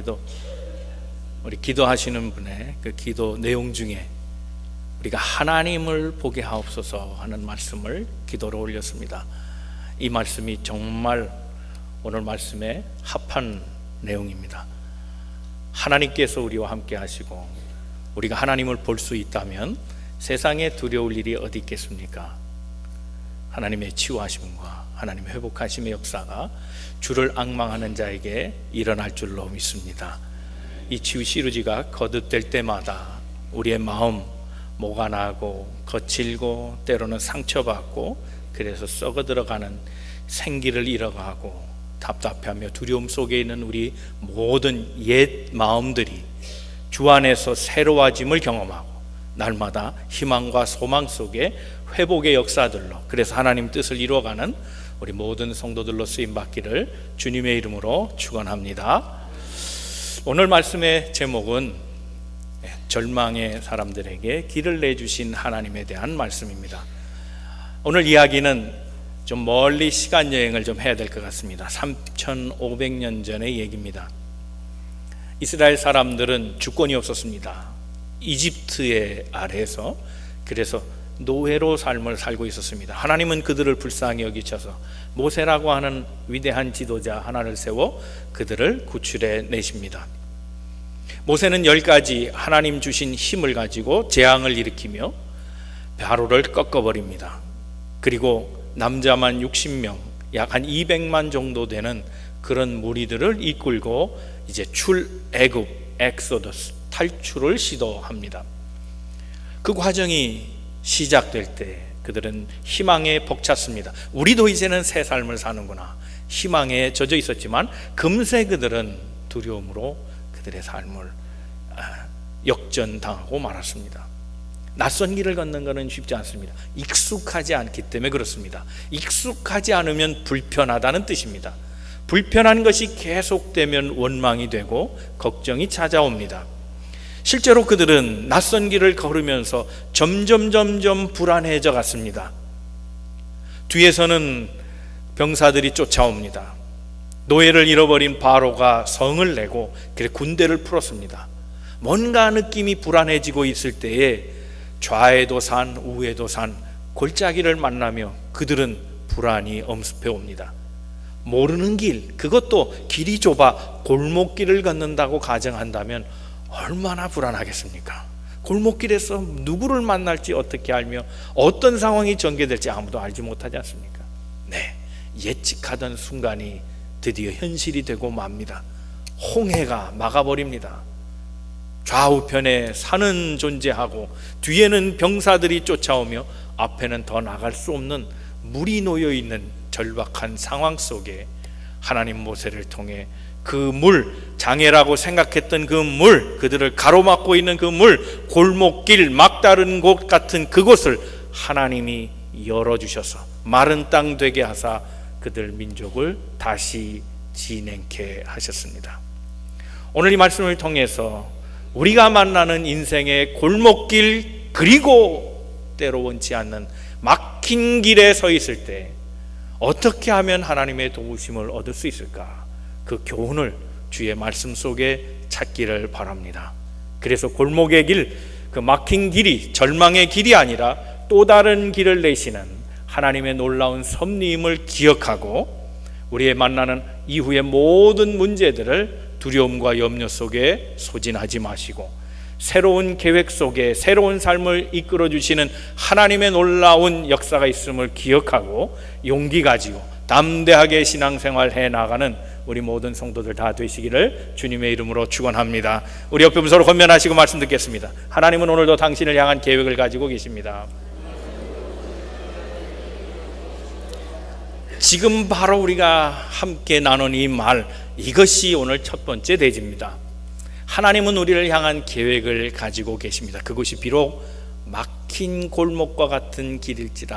도 우리 기도하시는 분의 그 기도 내용 중에 우리가 하나님을 보게 하옵소서 하는 말씀을 기도로 올렸습니다. 이 말씀이 정말 오늘 말씀에 합한 내용입니다. 하나님께서 우리와 함께 하시고 우리가 하나님을 볼 수 있다면 세상에 두려울 일이 어디 있겠습니까? 하나님의 치유하심과 하나님의 회복하심의 역사가 주를 앙망하는 자에게 일어날 줄로 믿습니다. 이 치유 시리즈가 거듭될 때마다 우리의 마음 모가 나고 거칠고 때로는 상처받고 그래서 썩어 들어가는 생기를 잃어가고 답답하며 두려움 속에 있는 우리 모든 옛 마음들이 주 안에서 새로워짐을 경험하고 날마다 희망과 소망 속에 회복의 역사들로, 그래서 하나님 뜻을 이루어가는 우리 모든 성도들로 쓰임받기를 주님의 이름으로 축원합니다. 오늘 말씀의 제목은 절망의 사람들에게 길을 내주신 하나님에 대한 말씀입니다. 오늘 이야기는 좀 멀리 시간 여행을 좀 해야 될 것 같습니다. 3500년 전의 얘기입니다. 이스라엘 사람들은 주권이 없었습니다. 이집트의 아래에서, 그래서 노예로 삶을 살고 있었습니다. 하나님은 그들을 불쌍히 여기셔서 모세라고 하는 위대한 지도자 하나를 세워 그들을 구출해 내십니다. 모세는 10가지 하나님 주신 힘을 가지고 재앙을 일으키며 바로를 꺾어버립니다. 그리고 남자만 60명, 약 한 200만 정도 되는 그런 무리들을 이끌고 이제 출애굽, 엑소더스, 탈출을 시도합니다. 그 과정이 시작될 때 그들은 희망에 벅찼습니다. 우리도 이제는 새 삶을 사는구나, 희망에 젖어 있었지만 금세 그들은 두려움으로 그들의 삶을 역전당하고 말았습니다. 낯선 길을 걷는 것은 쉽지 않습니다. 익숙하지 않기 때문에 그렇습니다. 익숙하지 않으면 불편하다는 뜻입니다. 불편한 것이 계속되면 원망이 되고 걱정이 찾아옵니다. 실제로 그들은 낯선 길을 걸으면서 점점 불안해져 갔습니다. 뒤에서는 병사들이 쫓아옵니다. 노예를 잃어버린 바로가 성을 내고 그래 군대를 풀었습니다. 뭔가 느낌이 불안해지고 있을 때에 좌에도 산 우에도 산 골짜기를 만나며 그들은 불안이 엄습해 옵니다. 모르는 길, 그것도 길이 좁아 골목길을 걷는다고 가정한다면 얼마나 불안하겠습니까? 골목길에서 누구를 만날지 어떻게 알며 어떤 상황이 전개될지 아무도 알지 못하지 않습니까? 네, 예측하던 순간이 드디어 현실이 되고 맙니다. 홍해가 막아버립니다. 좌우편에 산은 존재하고 뒤에는 병사들이 쫓아오며 앞에는 더 나갈 수 없는 물이 놓여있는 절박한 상황 속에 하나님 모세를 통해 그 물, 장애라고 생각했던 그 물, 그들을 가로막고 있는 그 물, 골목길, 막다른 곳 같은 그곳을 하나님이 열어주셔서 마른 땅 되게 하사 그들 민족을 다시 진행케 하셨습니다. 오늘 이 말씀을 통해서 우리가 만나는 인생의 골목길, 그리고 때로 원치 않는 막힌 길에 서 있을 때 어떻게 하면 하나님의 도우심을 얻을 수 있을까? 그 교훈을 주의 말씀 속에 찾기를 바랍니다. 그래서 골목의 길, 그 막힌 길이 절망의 길이 아니라 또 다른 길을 내시는 하나님의 놀라운 섭리임을 기억하고 우리의 만나는 이후의 모든 문제들을 두려움과 염려 속에 소진하지 마시고 새로운 계획 속에 새로운 삶을 이끌어 주시는 하나님의 놀라운 역사가 있음을 기억하고 용기 가지고 담대하게 신앙생활 해 나가는 우리 모든 성도들 다 되시기를 주님의 이름으로 축원합니다. 우리 옆에 서로 권면하시고 말씀 듣겠습니다. 하나님은 오늘도 당신을 향한 계획을 가지고 계십니다. 지금 바로 우리가 함께 나눈 이 말, 이것이 오늘 첫 번째 대지입니다. 하나님은 우리를 향한 계획을 가지고 계십니다. 그것이 비록 막힌 골목과 같은 길일지라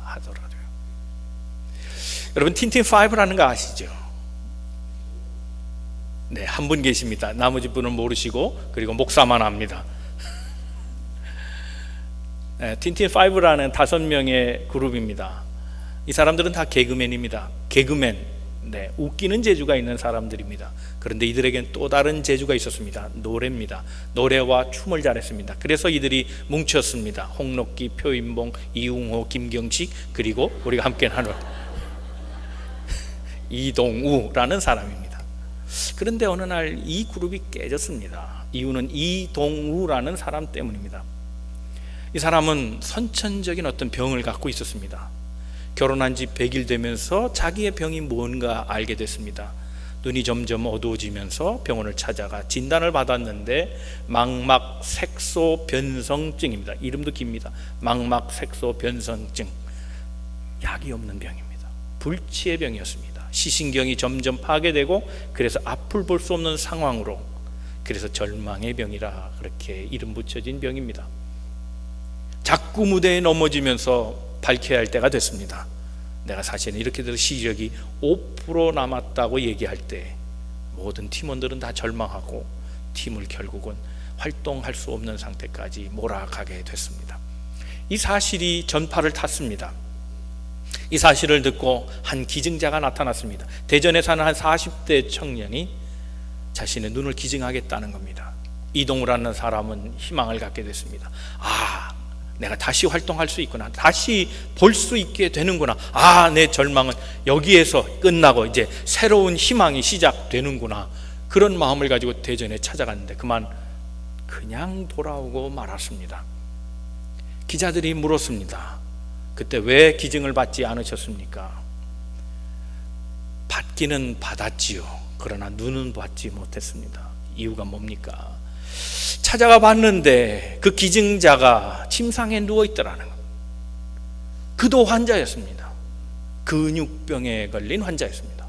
하더라도요. 여러분, 틴틴5라는 거 아시죠? 네, 한 분 계십니다. 나머지 분은 모르시고 그리고 목사만 압니다. 네, 틴틴5라는 5명의 그룹입니다. 이 사람들은 다 개그맨입니다. 개그맨, 네, 웃기는 재주가 있는 사람들입니다. 그런데 이들에겐 또 다른 재주가 있었습니다. 노래입니다. 노래와 춤을 잘했습니다. 그래서 이들이 뭉쳤습니다. 홍록기, 표인봉, 이웅호, 김경식, 그리고 우리가 함께 나눈 이동우라는 사람입니다. 그런데 어느 날 이 그룹이 깨졌습니다. 이유는 이동우라는 사람 때문입니다. 이 사람은 선천적인 어떤 병을 갖고 있었습니다. 결혼한 지 100일 되면서 자기의 병이 뭔가 알게 됐습니다. 눈이 점점 어두워지면서 병원을 찾아가 진단을 받았는데 망막색소변성증입니다. 이름도 깁니다. 망막색소변성증. 약이 없는 병입니다. 불치의 병이었습니다. 시신경이 점점 파괴되고 그래서 앞을 볼 수 없는 상황으로, 그래서 절망의 병이라 그렇게 이름 붙여진 병입니다. 자꾸 무대에 넘어지면서 밝혀야 할 때가 됐습니다. 내가 사실은 이렇게 돼서 시력이 5% 남았다고 얘기할 때 모든 팀원들은 다 절망하고 팀을 결국은 활동할 수 없는 상태까지 몰아가게 됐습니다. 이 사실이 전파를 탔습니다. 이 사실을 듣고 한 기증자가 나타났습니다. 대전에 사는 한 40대 청년이 자신의 눈을 기증하겠다는 겁니다. 이동우라는 사람은 희망을 갖게 됐습니다. 내가 다시 활동할 수 있구나, 다시 볼 수 있게 되는구나, 내 절망은 여기에서 끝나고 이제 새로운 희망이 시작되는구나, 그런 마음을 가지고 대전에 찾아갔는데 그냥 돌아오고 말았습니다. 기자들이 물었습니다. 그때 왜 기증을 받지 않으셨습니까? 받기는 받았지요. 그러나 눈은 받지 못했습니다. 이유가 뭡니까? 찾아가 봤는데 그 기증자가 침상에 누워있더라는 것. 그도 환자였습니다. 근육병에 걸린 환자였습니다.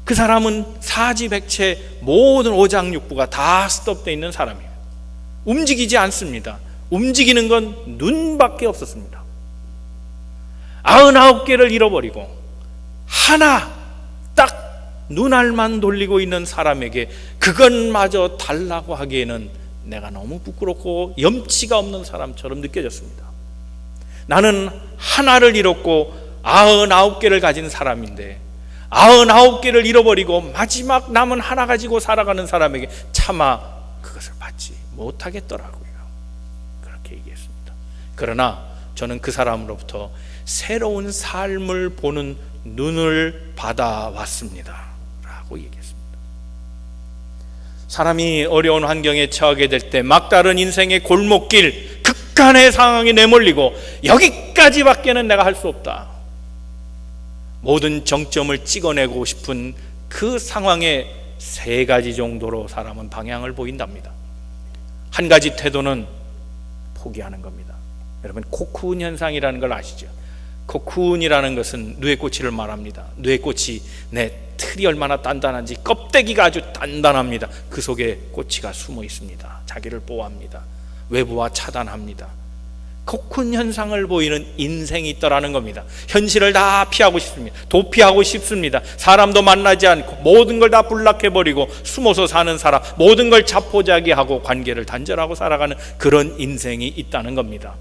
그 사람은 사지백체 모든 오장육부가 다 스톱되어 있는 사람이에요. 움직이지 않습니다. 움직이는 건 눈밖에 없었습니다. 99개를 잃어버리고 하나 딱 눈알만 돌리고 있는 사람에게 그것마저 달라고 하기에는 내가 너무 부끄럽고 염치가 없는 사람처럼 느껴졌습니다. 나는 하나를 잃었고 99개를 가진 사람인데 99개를 잃어버리고 마지막 남은 하나 가지고 살아가는 사람에게 차마 그것을 받지 못하겠더라고요. 그렇게 얘기했습니다. 그러나 저는 그 사람으로부터 새로운 삶을 보는 눈을 받아왔습니다 라고 얘기했습니다. 사람이 어려운 환경에 처하게 될 때 막다른 인생의 골목길, 극한의 상황에 내몰리고 여기까지밖에는 내가 할 수 없다, 모든 정점을 찍어내고 싶은 그 상황에 3가지 정도로 사람은 방향을 보인답니다. 한 가지 태도는 포기하는 겁니다. 여러분, 코쿠운 현상이라는 걸 아시죠? 코쿠운이라는 것은 뇌꼬치를 말합니다. 뇌꼬치, 내 틀이 얼마나 단단한지, 껍데기가 아주 단단합니다. 그 속에 꼬치가 숨어 있습니다. 자기를 보호합니다. 외부와 차단합니다. 코쿠운 현상을 보이는 인생이 있더라는 겁니다. 현실을 다 피하고 싶습니다. 도피하고 싶습니다. 사람도 만나지 않고 모든 걸 다 불락해버리고 숨어서 사는 사람, 모든 걸 자포자기하고 관계를 단절하고 살아가는 그런 인생이 있다는 겁니다.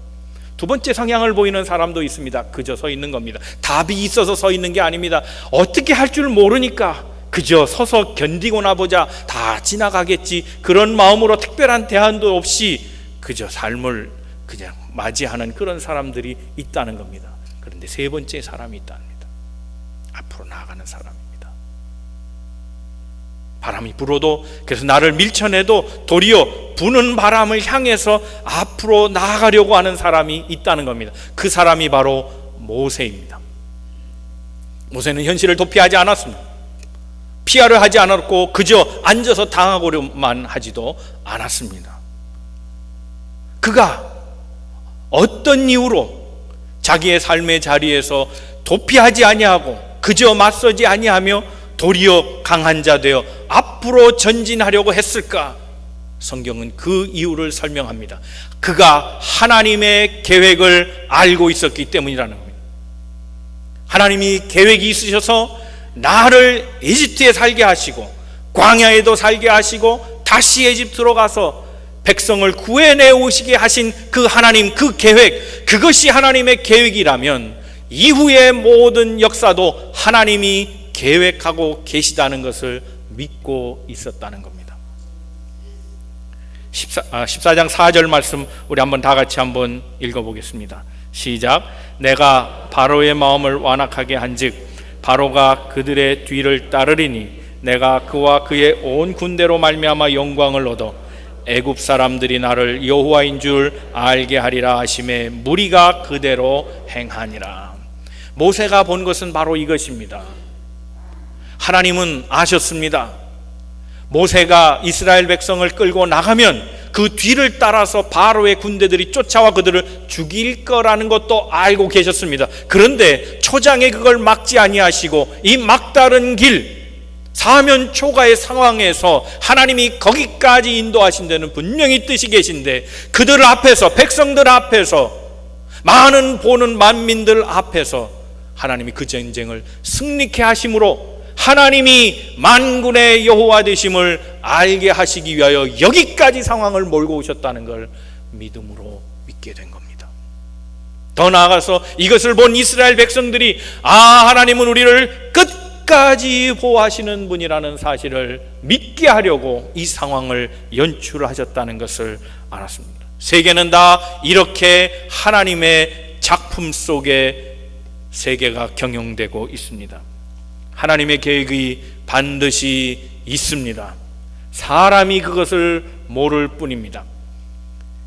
두 번째 성향을 보이는 사람도 있습니다. 그저 서 있는 겁니다. 답이 있어서 서 있는 게 아닙니다. 어떻게 할 줄 모르니까 그저 서서 견디고나 보자, 다 지나가겠지, 그런 마음으로 특별한 대안도 없이 그저 삶을 그냥 맞이하는 그런 사람들이 있다는 겁니다. 그런데 3번째 사람이 있답니다. 앞으로 나아가는 사람입니다. 바람이 불어도, 그래서 나를 밀쳐내도 도리어 부는 바람을 향해서 앞으로 나아가려고 하는 사람이 있다는 겁니다. 그 사람이 바로 모세입니다. 모세는 현실을 도피하지 않았습니다. 피하려 하지 않았고 그저 앉아서 당하고만 하지도 않았습니다. 그가 어떤 이유로 자기의 삶의 자리에서 도피하지 아니하고 그저 맞서지 아니하며 도리어 강한 자 되어 앞으로 전진하려고 했을까? 성경은 그 이유를 설명합니다. 그가 하나님의 계획을 알고 있었기 때문이라는 겁니다. 하나님이 계획이 있으셔서 나를 이집트에 살게 하시고 광야에도 살게 하시고 다시 이집트로 가서 백성을 구해내 오시게 하신 그 하나님, 그 계획, 그것이 하나님의 계획이라면 이후의 모든 역사도 하나님이 계획하고 계시다는 것을 믿고 있었다는 겁니다. 14장 4절 말씀 우리 한번 다 같이 한번 읽어보겠습니다. 시작. 내가 바로의 마음을 완악하게 한즉 바로가 그들의 뒤를 따르리니 내가 그와 그의 온 군대로 말미암아 영광을 얻어 애굽 사람들이 나를 여호와인 줄 알게 하리라 하심에 무리가 그대로 행하니라. 모세가 본 것은 바로 이것입니다. 하나님은 아셨습니다. 모세가 이스라엘 백성을 끌고 나가면 그 뒤를 따라서 바로의 군대들이 쫓아와 그들을 죽일 거라는 것도 알고 계셨습니다. 그런데 초장에 그걸 막지 아니하시고 이 막다른 길, 사면 초가의 상황에서 하나님이 거기까지 인도하신 데는 분명히 뜻이 계신데 그들 앞에서, 백성들 앞에서, 많은 보는 만민들 앞에서 하나님이 그 전쟁을 승리케 하심으로 하나님이 만군의 여호와 되심을 알게 하시기 위하여 여기까지 상황을 몰고 오셨다는 걸 믿음으로 믿게 된 겁니다. 더 나아가서 이것을 본 이스라엘 백성들이 하나님은 우리를 끝까지 보호하시는 분이라는 사실을 믿게 하려고 이 상황을 연출하셨다는 것을 알았습니다. 세계는 다 이렇게 하나님의 작품 속에 세계가 경영되고 있습니다. 하나님의 계획이 반드시 있습니다. 사람이 그것을 모를 뿐입니다.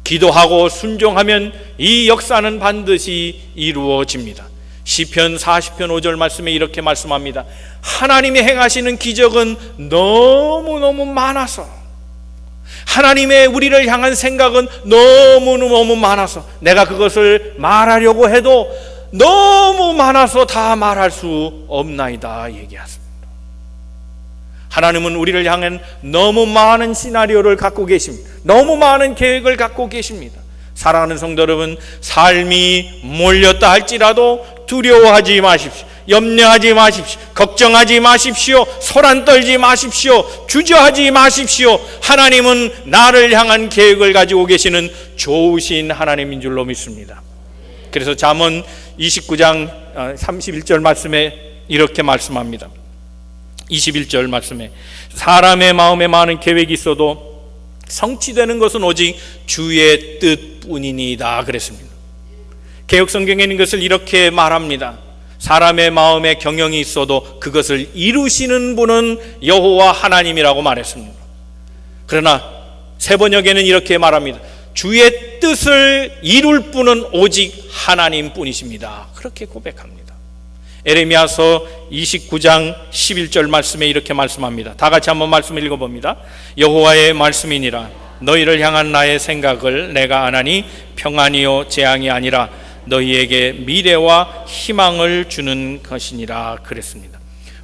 기도하고 순종하면 이 역사는 반드시 이루어집니다. 시편 40편 5절 말씀에 이렇게 말씀합니다. 하나님이 행하시는 기적은 너무너무 많아서, 하나님의 우리를 향한 생각은 너무너무 많아서 내가 그것을 말하려고 해도 너무 많아서 다 말할 수 없나이다 얘기하십니다. 하나님은 우리를 향한 너무 많은 시나리오를 갖고 계십니다. 너무 많은 계획을 갖고 계십니다. 사랑하는 성도 여러분, 삶이 몰렸다 할지라도 두려워하지 마십시오. 염려하지 마십시오. 걱정하지 마십시오. 소란 떨지 마십시오. 주저하지 마십시오. 하나님은 나를 향한 계획을 가지고 계시는 좋으신 하나님인 줄로 믿습니다. 그래서 잠언 29장 31절 말씀에 이렇게 말씀합니다. 21절 말씀에 사람의 마음에 많은 계획이 있어도 성취되는 것은 오직 주의 뜻뿐이니이다 그랬습니다. 개역성경에 있는 것을 이렇게 말합니다. 사람의 마음에 경영이 있어도 그것을 이루시는 분은 여호와 하나님이라고 말했습니다. 그러나 세번역에는 이렇게 말합니다. 주의 뜻을 이룰 분은 오직 하나님뿐이십니다. 그렇게 고백합니다. 에레미야서 29장 11절 말씀에 이렇게 말씀합니다. 다 같이 한번 말씀을 읽어봅니다. 여호와의 말씀이니라 너희를 향한 나의 생각을 내가 아나니 평안이요 재앙이 아니라 너희에게 미래와 희망을 주는 것이니라 그랬습니다.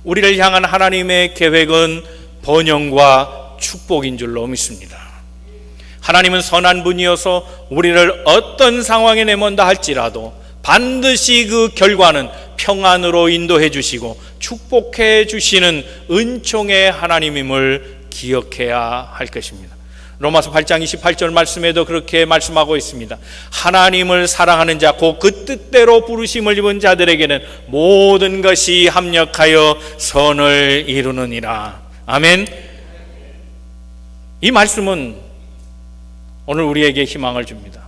우리를 향한 하나님의 계획은 번영과 축복인 줄로 믿습니다. 하나님은 선한 분이어서 우리를 어떤 상황에 내몬다 할지라도 반드시 그 결과는 평안으로 인도해 주시고 축복해 주시는 은총의 하나님임을 기억해야 할 것입니다. 로마서 8장 28절 말씀에도 그렇게 말씀하고 있습니다. 하나님을 사랑하는 자, 곧 그 뜻대로 부르심을 입은 자들에게는 모든 것이 합력하여 선을 이루느니라. 아멘. 이 말씀은 오늘 우리에게 희망을 줍니다.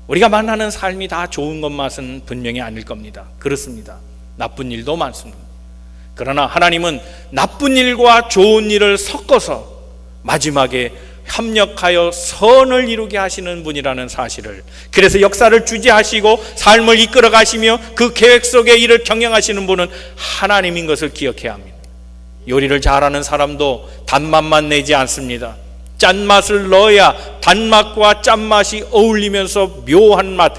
우리가 만나는 삶이 다 좋은 것만은 분명히 아닐 겁니다. 그렇습니다. 나쁜 일도 많습니다. 그러나 하나님은 나쁜 일과 좋은 일을 섞어서 마지막에 협력하여 선을 이루게 하시는 분이라는 사실을, 그래서 역사를 주재하시고 삶을 이끌어 가시며 그 계획 속에 일을 경영하시는 분은 하나님인 것을 기억해야 합니다. 요리를 잘하는 사람도 단맛만 내지 않습니다. 짠맛을 넣어야 단맛과 짠맛이 어울리면서 묘한 맛,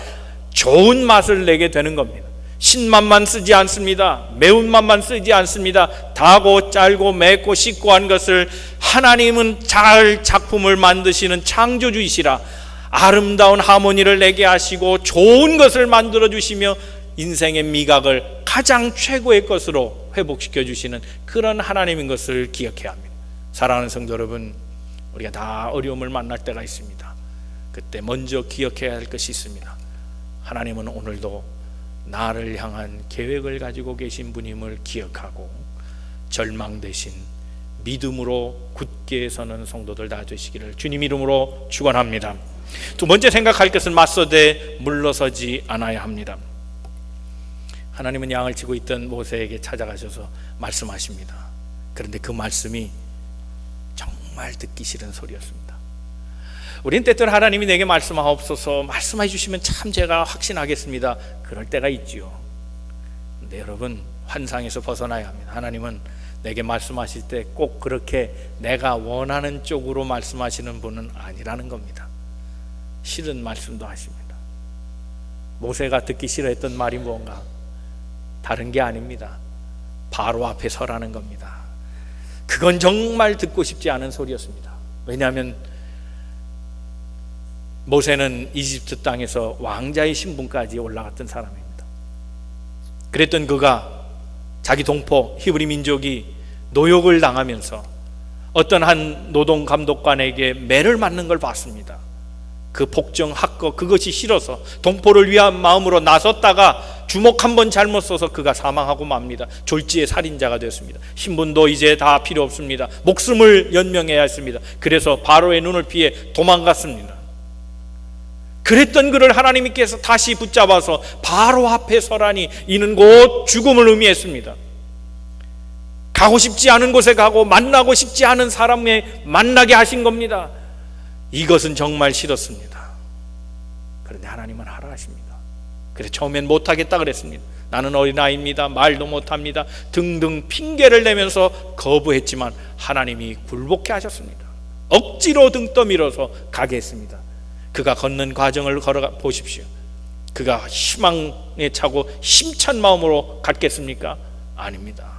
좋은 맛을 내게 되는 겁니다. 신맛만 쓰지 않습니다. 매운맛만 쓰지 않습니다. 다고 짤고 맵고 씹고 한 것을 하나님은 잘 작품을 만드시는 창조주이시라 아름다운 하모니를 내게 하시고 좋은 것을 만들어 주시며 인생의 미각을 가장 최고의 것으로 회복시켜 주시는 그런 하나님인 것을 기억해야 합니다. 사랑하는 성도 여러분, 우리가 다 어려움을 만날 때가 있습니다. 그때 먼저 기억해야 할 것이 있습니다. 하나님은 오늘도 나를 향한 계획을 가지고 계신 분임을 기억하고 절망 대신 믿음으로 굳게 서는 성도들 다 되시기를 주님 이름으로 축원합니다. 두 번째 생각할 것은 맞서되 물러서지 않아야 합니다. 하나님은 양을 치고 있던 모세에게 찾아가셔서 말씀하십니다. 그런데 그 말씀이 정말 듣기 싫은 소리였습니다. 우리는 때때로 하나님이 내게 말씀하옵소서, 말씀해 주시면 참 제가 확신하겠습니다. 그럴 때가 있지요. 근데 여러분, 환상에서 벗어나야 합니다. 하나님은 내게 말씀하실 때 꼭 그렇게 내가 원하는 쪽으로 말씀하시는 분은 아니라는 겁니다. 싫은 말씀도 하십니다. 모세가 듣기 싫어했던 말이 뭔가? 다른 게 아닙니다. 바로 앞에 서라는 겁니다. 그건 정말 듣고 싶지 않은 소리였습니다. 왜냐하면 모세는 이집트 땅에서 왕자의 신분까지 올라갔던 사람입니다. 그랬던 그가 자기 동포 히브리 민족이 노역을 당하면서 어떤 한 노동 감독관에게 매를 맞는 걸 봤습니다. 그 복정 학거 그것이 싫어서 동포를 위한 마음으로 나섰다가 주먹 한 번 잘못 써서 그가 사망하고 맙니다. 졸지의 살인자가 되었습니다. 신분도 이제 다 필요 없습니다. 목숨을 연명해야 했습니다. 그래서 바로의 눈을 피해 도망갔습니다. 그랬던 그를 하나님께서 다시 붙잡아서 바로 앞에 서라니, 이는 곧 죽음을 의미했습니다. 가고 싶지 않은 곳에 가고 만나고 싶지 않은 사람에 만나게 하신 겁니다. 이것은 정말 싫었습니다. 그런데 하나님은 하라 하십니다. 그래서 처음엔 못하겠다 그랬습니다. 나는 어린아이입니다, 말도 못합니다 등등 핑계를 내면서 거부했지만 하나님이 굴복해 하셨습니다. 억지로 등 떠밀어서 가게 했습니다. 그가 걷는 과정을 걸어가 보십시오. 그가 희망에 차고 힘찬 마음으로 갔겠습니까? 아닙니다.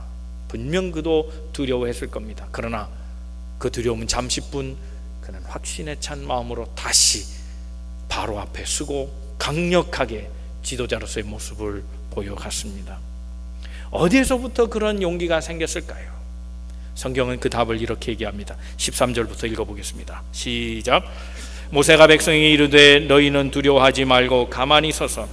분명 그도 두려워했을 겁니다. 그러나 그 두려움은 잠시뿐, 그는 확신에 찬 마음으로 다시 바로 앞에 서고 강력하게 지도자로서의 모습을 보여갔습니다. 어디에서부터 그런 용기가 생겼을까요? 성경은 그 답을 이렇게 얘기합니다. 13절부터 읽어보겠습니다. 시작. 모세가 백성에게 이르되 너희는 두려워하지 말고 가만히 서서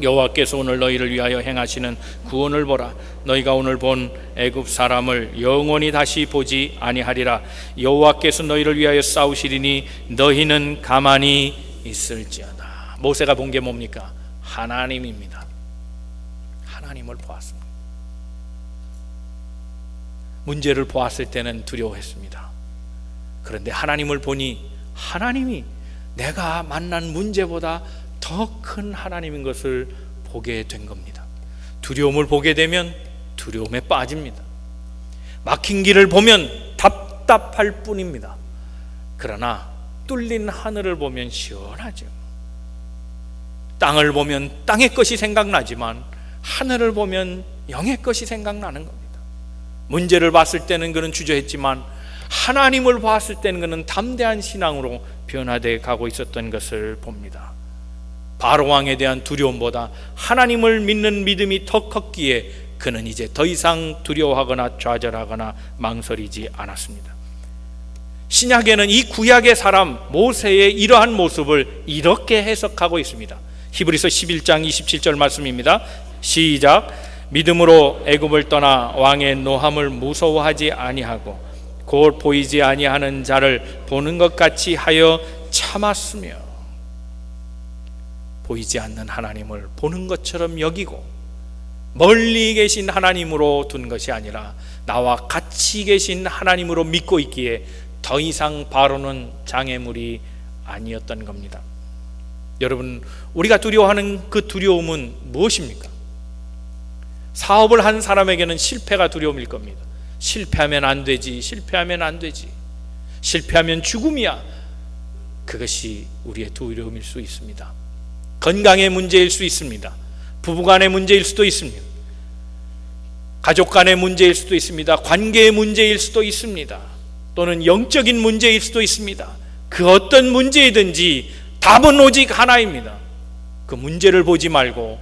여호와께서 오늘 너희를 위하여 행하시는 구원을 보라. 너희가 오늘 본 애굽 사람을 영원히 다시 보지 아니하리라. 여호와께서 너희를 위하여 싸우시리니 너희는 가만히 있을지어다. 모세가 본 게 뭡니까? 하나님입니다. 하나님을 보았습니다. 문제를 보았을 때는 두려워했습니다. 그런데 하나님을 보니 하나님이 내가 만난 문제보다 더 큰 하나님인 것을 보게 된 겁니다. 두려움을 보게 되면 두려움에 빠집니다. 막힌 길을 보면 답답할 뿐입니다. 그러나 뚫린 하늘을 보면 시원하죠. 땅을 보면 땅의 것이 생각나지만 하늘을 보면 영의 것이 생각나는 겁니다. 문제를 봤을 때는 그는 주저했지만 하나님을 봤을 때는 그는 담대한 신앙으로 변화되어 가고 있었던 것을 봅니다. 바로왕에 대한 두려움보다 하나님을 믿는 믿음이 더 컸기에 그는 이제 더 이상 두려워하거나 좌절하거나 망설이지 않았습니다. 신약에는 이 구약의 사람 모세의 이러한 모습을 이렇게 해석하고 있습니다. 히브리서 11장 27절 말씀입니다. 시작. 믿음으로 애굽을 떠나 왕의 노함을 무서워하지 아니하고 곧 보이지 아니하는 자를 보는 것 같이 하여 참았으며, 보이지 않는 하나님을 보는 것처럼 여기고 멀리 계신 하나님으로 둔 것이 아니라 나와 같이 계신 하나님으로 믿고 있기에 더 이상 바로는 장애물이 아니었던 겁니다. 여러분, 우리가 두려워하는 그 두려움은 무엇입니까? 사업을 한 사람에게는 실패가 두려움일 겁니다. 실패하면 안 되지, 실패하면 안 되지, 실패하면 죽음이야. 그것이 우리의 두려움일 수 있습니다. 건강의 문제일 수 있습니다. 부부간의 문제일 수도 있습니다. 가족 간의 문제일 수도 있습니다. 관계의 문제일 수도 있습니다. 또는 영적인 문제일 수도 있습니다. 그 어떤 문제이든지 답은 오직 하나입니다. 그 문제를 보지 말고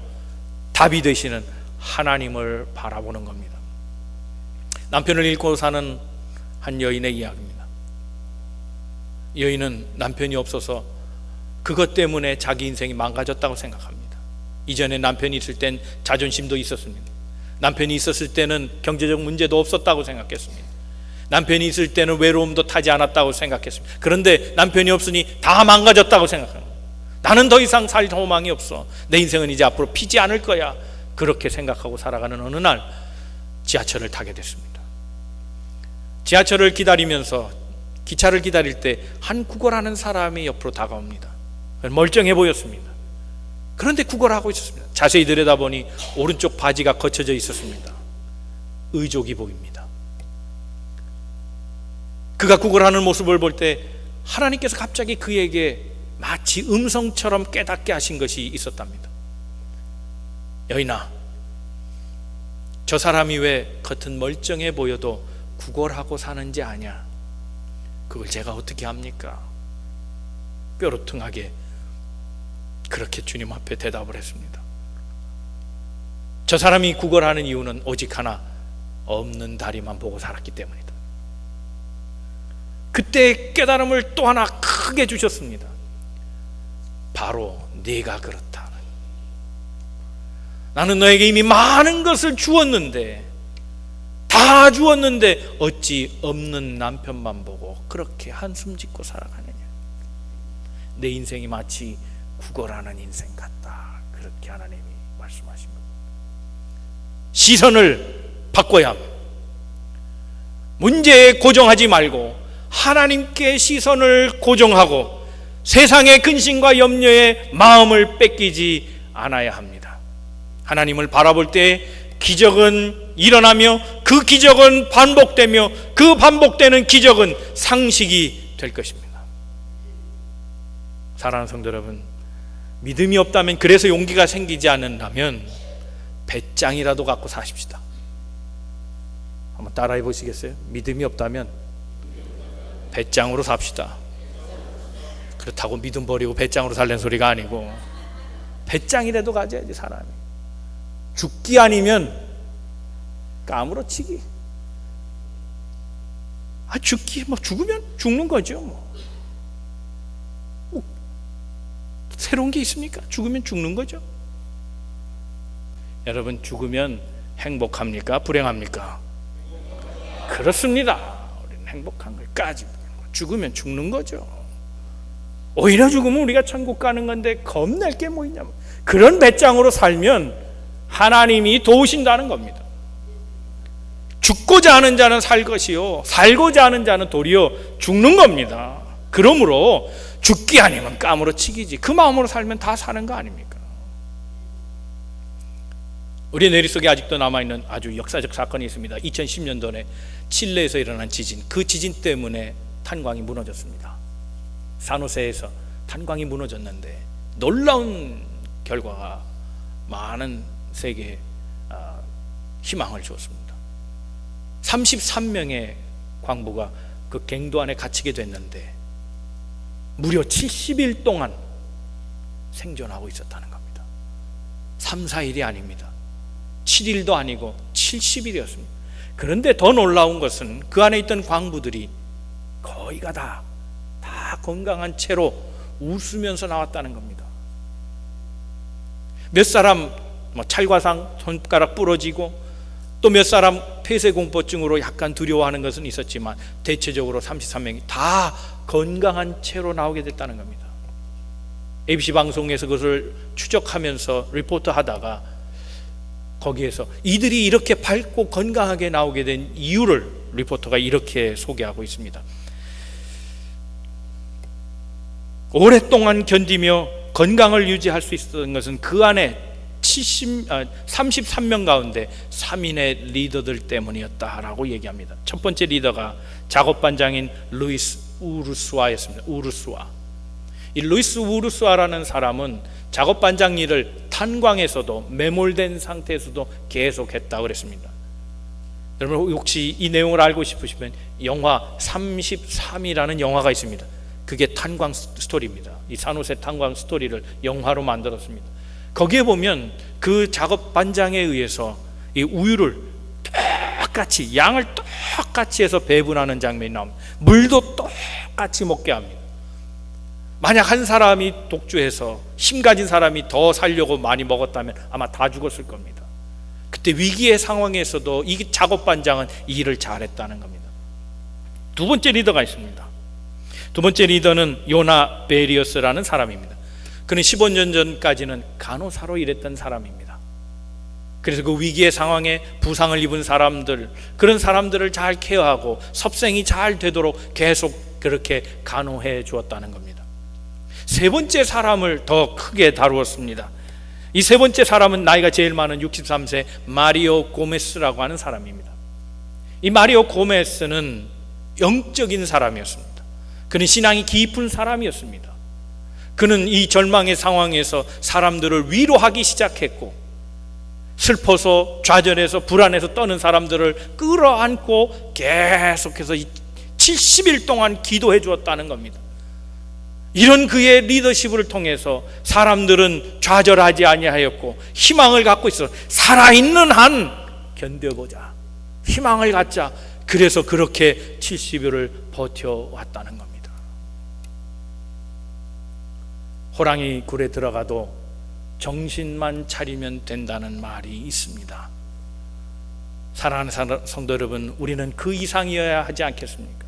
답이 되시는 하나님을 바라보는 겁니다. 남편을 잃고 사는 한 여인의 이야기입니다. 여인은 남편이 없어서 그것 때문에 자기 인생이 망가졌다고 생각합니다. 이전에 남편이 있을 땐 자존심도 있었습니다. 남편이 있었을 때는 경제적 문제도 없었다고 생각했습니다. 남편이 있을 때는 외로움도 타지 않았다고 생각했습니다. 그런데 남편이 없으니 다 망가졌다고 생각합니다. 나는 더 이상 살 소망이 없어. 내 인생은 이제 앞으로 피지 않을 거야. 그렇게 생각하고 살아가는 어느 날 지하철을 타게 됐습니다. 지하철을 기다리면서 기차를 기다릴 때 한 구걸하는 사람이 옆으로 다가옵니다. 멀쩡해 보였습니다. 그런데 구걸하고 있었습니다. 자세히 들여다보니 오른쪽 바지가 거쳐져 있었습니다. 의족이 보입니다. 그가 구걸하는 모습을 볼 때 하나님께서 갑자기 그에게 마치 음성처럼 깨닫게 하신 것이 있었답니다. 여인아, 저 사람이 왜 겉은 멀쩡해 보여도 구걸하고 사는지 아냐? 그걸 제가 어떻게 합니까? 뾰루퉁하게 그렇게 주님 앞에 대답을 했습니다. 저 사람이 구걸하는 이유는 오직 하나, 없는 다리만 보고 살았기 때문이다. 그때 깨달음을 또 하나 크게 주셨습니다. 바로 네가 그렇다. 나는 너에게 이미 많은 것을 주었는데, 다 주었는데 어찌 없는 남편만 보고 그렇게 한숨 짓고 살아가느냐? 내 인생이 마치 구걸하는 인생 같다. 그렇게 하나님이 말씀하십니다. 시선을 바꿔야 합니다. 문제에 고정하지 말고 하나님께 시선을 고정하고 세상의 근심과 염려에 마음을 뺏기지 않아야 합니다. 하나님을 바라볼 때 기적은 일어나며 그 기적은 반복되며 그 반복되는 기적은 상식이 될 것입니다. 사랑하는 성도 여러분, 믿음이 없다면, 그래서 용기가 생기지 않는다면 배짱이라도 갖고 사십시다. 한번 따라해 보시겠어요? 믿음이 없다면 배짱으로 삽시다. 그렇다고 믿음 버리고 배짱으로 살는 소리가 아니고, 배짱이라도 가져야지. 사람이 죽기 아니면 까무러치기. 죽기, 죽으면 죽는 거죠. 새로운 게 있습니까? 죽으면 죽는 거죠. 여러분, 죽으면 행복합니까? 불행합니까? 그렇습니다. 우리는 행복한 걸까지. 죽으면 죽는 거죠. 오히려 죽으면 우리가 천국 가는 건데 겁낼 게 뭐 있냐면, 그런 배짱으로 살면 하나님이 도우신다는 겁니다. 죽고자 하는 자는 살 것이요, 살고자 하는 자는 도리어 죽는 겁니다. 그러므로 죽기 아니면 까무러치기지. 그 마음으로 살면 다 사는 거 아닙니까? 우리 뇌리 속에 아직도 남아있는 아주 역사적 사건이 있습니다. 2010년도에 칠레에서 일어난 지진. 그 지진 때문에 탄광이 무너졌습니다. 산호세에서 탄광이 무너졌는데 놀라운 결과가 많은 세계에 희망을 주었습니다. 33명의 광부가 그 갱도 안에 갇히게 됐는데 무려 70일 동안 생존하고 있었다는 겁니다. 3, 4일이 아닙니다. 7일도 아니고 70일이었습니다. 그런데 더 놀라운 것은 그 안에 있던 광부들이 거의가 다 건강한 채로 웃으면서 나왔다는 겁니다. 몇 사람 찰과상, 손가락 부러지고, 또 몇 사람 폐쇄공포증으로 약간 두려워하는 것은 있었지만 대체적으로 33명이 다 건강한 채로 나오게 됐다는 겁니다. ABC 방송에서 그것을 추적하면서 리포트 하다가 거기에서 이들이 이렇게 밝고 건강하게 나오게 된 이유를 리포터가 이렇게 소개하고 있습니다. 오랫동안 견디며 건강을 유지할 수 있었던 것은 그 안에 33명 가운데 3인의 리더들 때문이었다라고 얘기합니다. 첫 번째 리더가 작업반장인 루이스 우르스와였습니다. 우르스와. 이 루이스 우르스와라는 사람은 작업반장 일을 탄광에서도 매몰된 상태에서도 계속 했다고 그랬습니다. 여러분, 혹시 이 내용을 알고 싶으시면 영화 33이라는 영화가 있습니다. 그게 탄광 스토리입니다. 이 산호세 탄광 스토리를 영화로 만들었습니다. 거기에 보면 그 작업 반장에 의해서 이 우유를 똑같이, 양을 똑같이 해서 배분하는 장면이 나옵니다. 물도 똑같이 먹게 합니다. 만약 한 사람이 독주해서 힘 가진 사람이 더 살려고 많이 먹었다면 아마 다 죽었을 겁니다. 그때 위기의 상황에서도 이 작업반장은 이 일을 잘했다는 겁니다. 두 번째 리더가 있습니다. 두 번째 리더는 요나 베리어스라는 사람입니다. 그는 15년 전까지는 간호사로 일했던 사람입니다. 그래서 그 위기의 상황에 부상을 입은 사람들, 그런 사람들을 잘 케어하고 섭생이 잘 되도록 계속 그렇게 간호해 주었다는 겁니다. 세 번째 사람을 더 크게 다루었습니다. 이 세 번째 사람은 나이가 제일 많은 63세 마리오 고메스라고 하는 사람입니다. 이 마리오 고메스는 영적인 사람이었습니다. 그는 신앙이 깊은 사람이었습니다. 그는 이 절망의 상황에서 사람들을 위로하기 시작했고, 슬퍼서 좌절해서 불안해서 떠는 사람들을 끌어안고 계속해서 70일 동안 기도해 주었다는 겁니다. 이런 그의 리더십을 통해서 사람들은 좌절하지 아니하였고 희망을 갖고 있어. 살아있는 한 견뎌보자, 희망을 갖자. 그래서 그렇게 70일을 버텨왔다는 겁니다. 호랑이 굴에 들어가도 정신만 차리면 된다는 말이 있습니다. 사랑하는 성도 여러분, 우리는 그 이상이어야 하지 않겠습니까?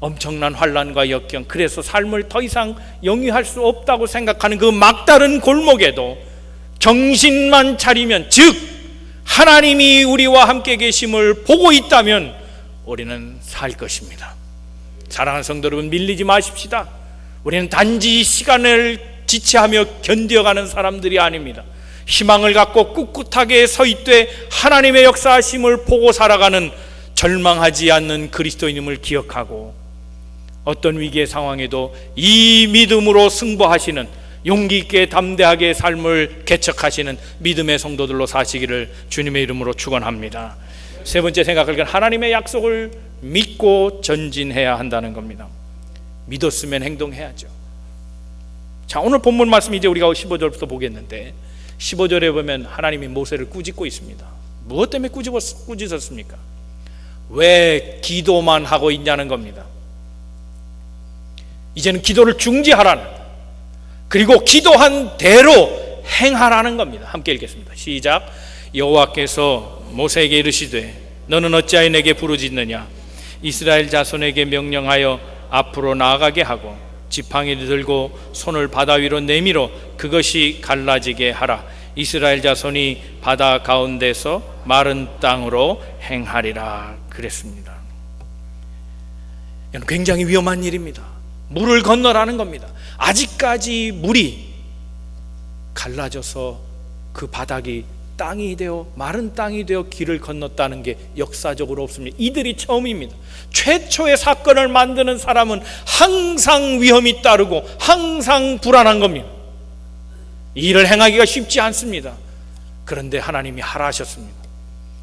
엄청난 환난과 역경, 그래서 삶을 더 이상 영위할 수 없다고 생각하는 그 막다른 골목에도 정신만 차리면, 즉 하나님이 우리와 함께 계심을 보고 있다면 우리는 살 것입니다. 사랑하는 성도 여러분, 밀리지 마십시다. 우리는 단지 시간을 지체하며 견뎌가는 사람들이 아닙니다. 희망을 갖고 꿋꿋하게 서 있되 하나님의 역사하심을 보고 살아가는 절망하지 않는 그리스도인임을 기억하고, 어떤 위기의 상황에도 이 믿음으로 승부하시는, 용기 있게 담대하게 삶을 개척하시는 믿음의 성도들로 사시기를 주님의 이름으로 축원합니다. 세 번째 생각할 건 하나님의 약속을 믿고 전진해야 한다는 겁니다. 믿었으면 행동해야죠. 자, 오늘 본문 말씀 이제 우리가 15절부터 보겠는데, 15절에 보면 하나님이 모세를 꾸짖고 있습니다. 무엇 때문에 꾸짖었습니까? 왜 기도만 하고 있냐는 겁니다. 이제는 기도를 중지하라는, 그리고 기도한 대로 행하라는 겁니다. 함께 읽겠습니다. 시작. 여호와께서 모세에게 이르시되 너는 어찌하여 내게 부르짖느냐? 이스라엘 자손에게 명령하여 앞으로 나아가게 하고 지팡이를 들고 손을 바다 위로 내밀어 그것이 갈라지게 하라. 이스라엘 자손이 바다 가운데서 마른 땅으로 행하리라 그랬습니다. 이건 굉장히 위험한 일입니다. 물을 건너라는 겁니다. 아직까지 물이 갈라져서 그 바닥이 땅이 되어 마른 땅이 되어 길을 건넜다는 게 역사적으로 없습니다. 이들이 처음입니다. 최초의 사건을 만드는 사람은 항상 위험이 따르고 항상 불안한 겁니다. 이 일을 행하기가 쉽지 않습니다. 그런데 하나님이 하라 하셨습니다.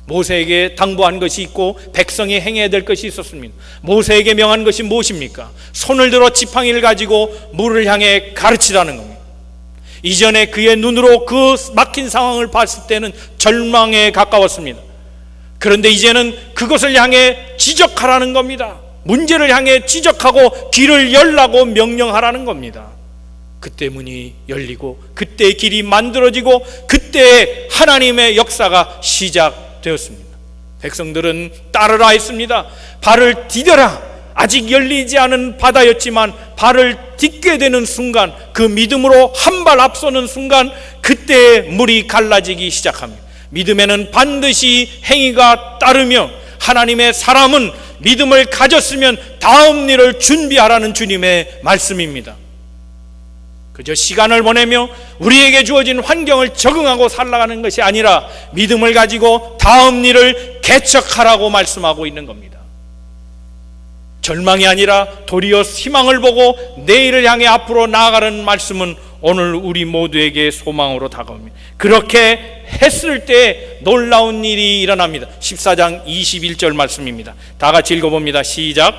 모세에게 당부한 것이 있고 백성이 행해야 될 것이 있었습니다. 모세에게 명한 것이 무엇입니까? 손을 들어 지팡이를 가지고 물을 향해 가르치라는 겁니다. 이전에 그의 눈으로 그 막힌 상황을 봤을 때는 절망에 가까웠습니다. 그런데 이제는 그것을 향해 지적하라는 겁니다. 문제를 향해 지적하고 길을 열라고 명령하라는 겁니다. 그때 문이 열리고 그때 길이 만들어지고 그때 하나님의 역사가 시작되었습니다. 백성들은 따르라 했습니다. 발을 디뎌라. 아직 열리지 않은 바다였지만 발을 딛게 되는 순간, 그 믿음으로 한 발 앞서는 순간 그때 물이 갈라지기 시작합니다. 믿음에는 반드시 행위가 따르며 하나님의 사람은 믿음을 가졌으면 다음 일을 준비하라는 주님의 말씀입니다. 그저 시간을 보내며 우리에게 주어진 환경을 적응하고 살아가는 것이 아니라 믿음을 가지고 다음 일을 개척하라고 말씀하고 있는 겁니다. 절망이 아니라 도리어 희망을 보고 내일을 향해 앞으로 나아가는 말씀은 오늘 우리 모두에게 소망으로 다가옵니다. 그렇게 했을 때 놀라운 일이 일어납니다. 14장 21절 말씀입니다. 다 같이 읽어봅니다. 시작.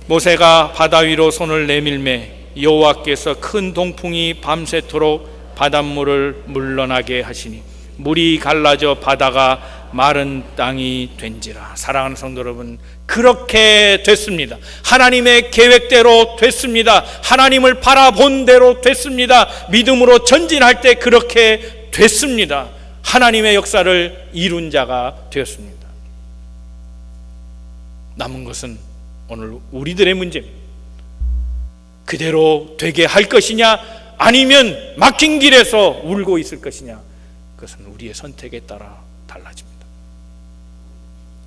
모세가 바다 위로 손을 내밀매 여호와께서 큰 동풍이 밤새도록 바닷물을 물러나게 하시니 물이 갈라져 바다가 마른 땅이 된지라. 사랑하는 성도 여러분, 그렇게 됐습니다. 하나님의 계획대로 됐습니다. 하나님을 바라본 대로 됐습니다. 믿음으로 전진할 때 그렇게 됐습니다. 하나님의 역사를 이룬 자가 되었습니다. 남은 것은 오늘 우리들의 문제입니다. 그대로 되게 할 것이냐, 아니면 막힌 길에서 울고 있을 것이냐, 그것은 우리의 선택에 따라 달라집니다.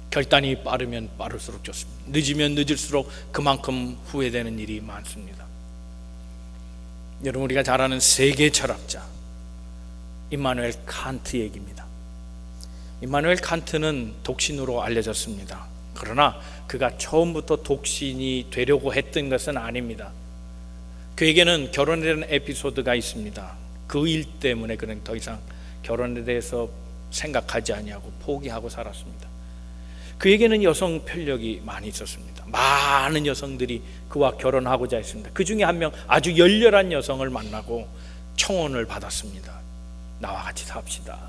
결단이 빠르면 빠를수록 좋습니다. 늦으면 늦을수록 그만큼 후회되는 일이 많습니다. 여러분, 우리가 잘 아는 세계 철학자 임마누엘 칸트 얘기입니다. 임마누엘 칸트는 독신으로 알려졌습니다. 그러나 그가 처음부터 독신이 되려고 했던 것은 아닙니다. 그에게는 결혼에 대한 에피소드가 있습니다. 그 일 때문에 그는 더 이상 결혼에 대해서 생각하지 아니하고 포기하고 살았습니다. 그에게는 여성 편력이 많이 있었습니다. 많은 여성들이 그와 결혼하고자 했습니다. 그 중에 한 명 아주 열렬한 여성을 만나고 청혼을 받았습니다. 나와 같이 삽시다.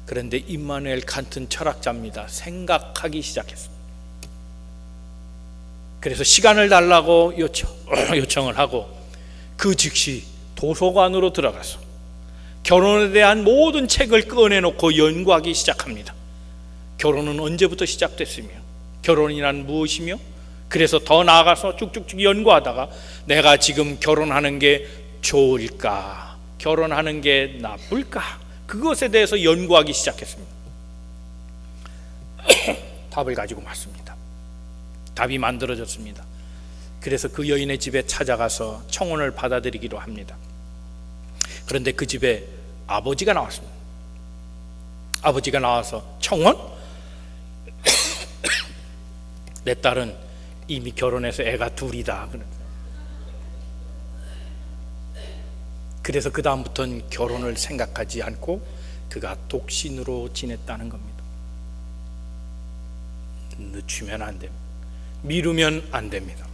그런데 임마누엘 칸트는 철학자입니다. 생각하기 시작했습니다. 그래서 시간을 달라고 요청을 하고 그 즉시 도서관으로 들어가서 결혼에 대한 모든 책을 꺼내놓고 연구하기 시작합니다. 결혼은 언제부터 시작됐으며, 결혼이란 무엇이며, 그래서 더 나아가서 쭉쭉쭉 연구하다가 내가 지금 결혼하는 게 좋을까, 결혼하는 게 나쁠까, 그것에 대해서 연구하기 시작했습니다. 답을 가지고 왔습니다. 답이 만들어졌습니다. 그래서 그 여인의 집에 찾아가서 청혼을 받아들이기로 합니다. 그런데 그 집에 아버지가 나왔습니다. 아버지가 나와서 청혼? 내 딸은 이미 결혼해서 애가 둘이다. 그래서 그 다음부터는 결혼을 생각하지 않고 그가 독신으로 지냈다는 겁니다. 늦추면 안 됩니다. 미루면 안 됩니다.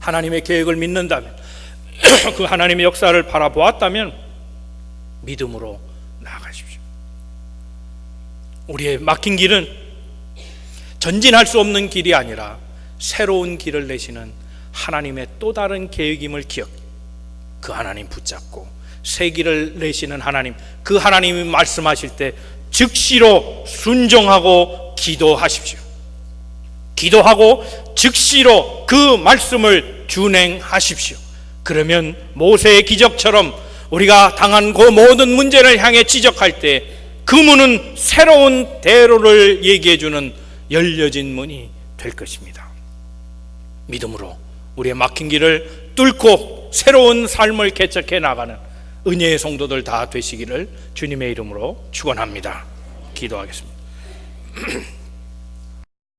하나님의 계획을 믿는다면, 그 하나님의 역사를 바라보았다면 믿음으로 나아가십시오. 우리의 막힌 길은 전진할 수 없는 길이 아니라 새로운 길을 내시는 하나님의 또 다른 계획임을 그 하나님 붙잡고 새 길을 내시는 하나님, 그 하나님이 말씀하실 때 즉시로 순종하고 기도하십시오. 기도하고 즉시로 그 말씀을 준행하십시오. 그러면 모세의 기적처럼 우리가 당한 그 모든 문제를 향해 지적할 때 그 문은 새로운 대로를 얘기해주는 열려진 문이 될 것입니다. 믿음으로 우리의 막힌 길을 뚫고 새로운 삶을 개척해 나가는 은혜의 성도들 다 되시기를 주님의 이름으로 축원합니다. 기도하겠습니다.